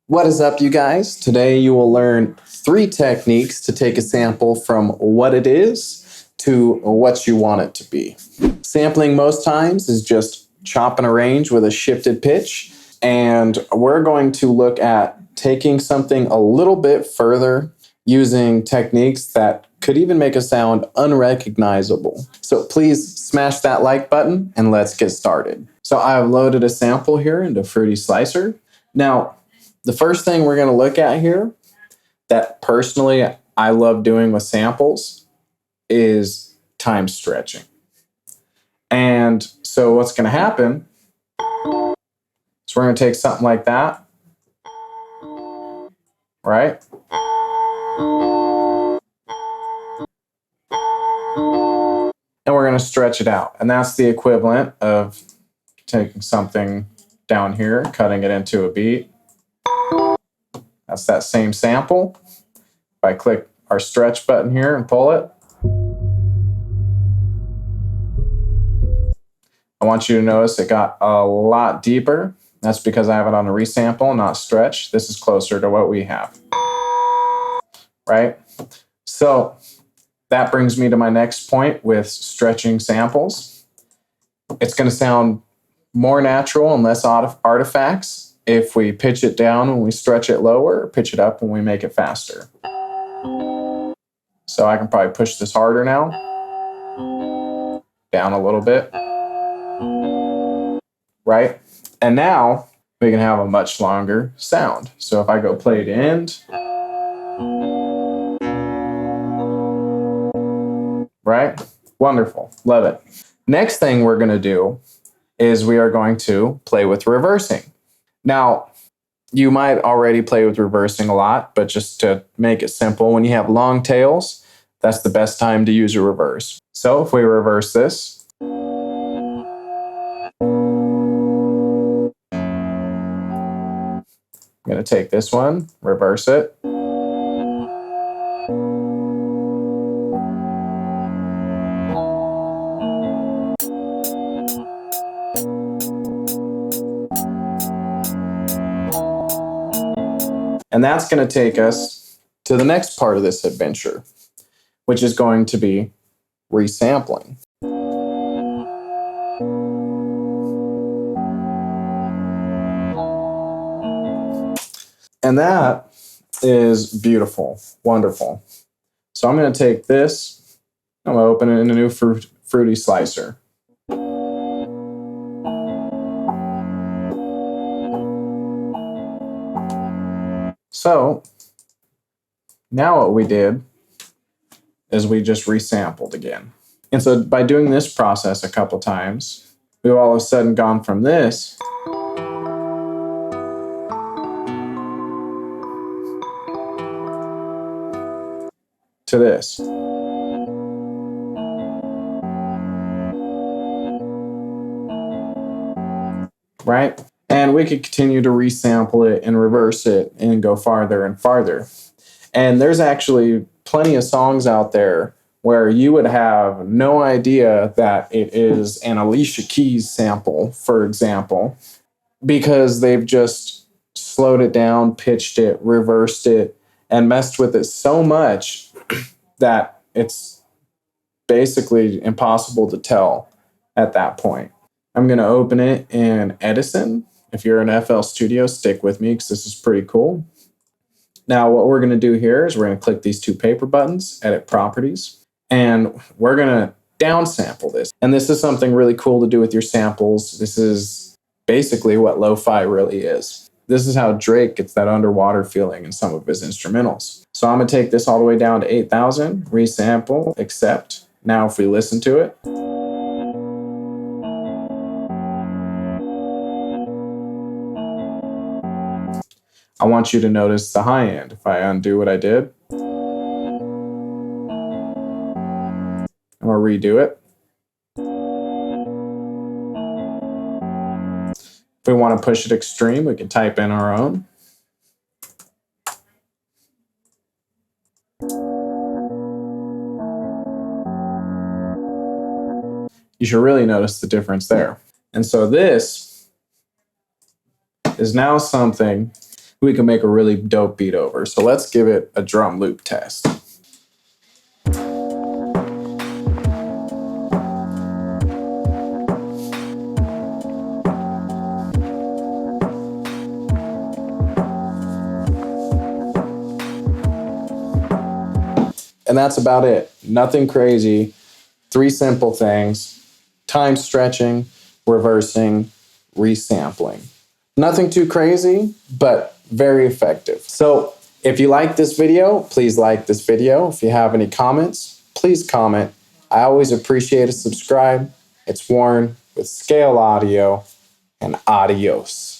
What is up, you guys? Today you will learn 3 techniques to take a sample from what it is to what you want it to be. Sampling most times is just chopping a range with a shifted pitch, and we're going to look at taking something a little bit further using techniques that could even make a sound unrecognizable. So please smash that like button and let's get started. So I've loaded a sample here into Fruity Slicer. Now, the first thing we're going to look at here that personally I love doing with samples is time stretching. And so what's going to happen is we're going to take something like that, right? And we're going to stretch it out. And that's the equivalent of taking something down here, cutting it into a beat. That's that same sample. If I click our stretch button here and pull it, I want you to notice it got a lot deeper. That's because I have it on a resample, not stretch. This is closer to what we have, right? So that brings me to my next point with stretching samples. It's going to sound more natural and less artifacts if we pitch it down when we stretch it lower, or pitch it up when we make it faster. So I can probably push this harder now, down a little bit, right? And now we can have a much longer sound. So if I go play to end, right? Wonderful, love it. Next thing we're going to do is we are going to play with reversing. Now, you might already play with reversing a lot, but just to make it simple, when you have long tails, that's the best time to use a reverse. So if we reverse this, I'm going to take this one, reverse it. And that's going to take us to the next part of this adventure, which is going to be resampling. And that is beautiful, wonderful. So I'm going to take this, I'm going to open it in a new Fruity Slicer. So now what we did is we just resampled again. And so by doing this process a couple times, we've all of a sudden gone from this to this. Right? And we could continue to resample it and reverse it and go farther and farther. And there's actually plenty of songs out there where you would have no idea that it is an Alicia Keys sample, for example, because they've just slowed it down, pitched it, reversed it, and messed with it so much that it's basically impossible to tell at that point. I'm going to open it in Edison. If you're in FL Studio, stick with me because this is pretty cool. Now, what we're going to do here is we're going to click these 2 paper buttons, edit properties, and we're going to downsample this. And this is something really cool to do with your samples. This is basically what lo-fi really is. This is how Drake gets that underwater feeling in some of his instrumentals. So I'm going to take this all the way down to 8,000, resample, accept. Now, if we listen to it, I want you to notice the high end. If I undo what I did, I'm going to redo it. If we want to push it extreme, we can type in our own. You should really notice the difference there. And so this is now something we can make a really dope beat over. So let's give it a drum loop test. And that's about it. Nothing crazy. 3 simple things: time stretching, reversing, resampling. Nothing too crazy, but very effective. So if you like this video, please like this video. If you have any comments, please comment. I always appreciate a subscribe. It's Warren with Scale Audio, and adios.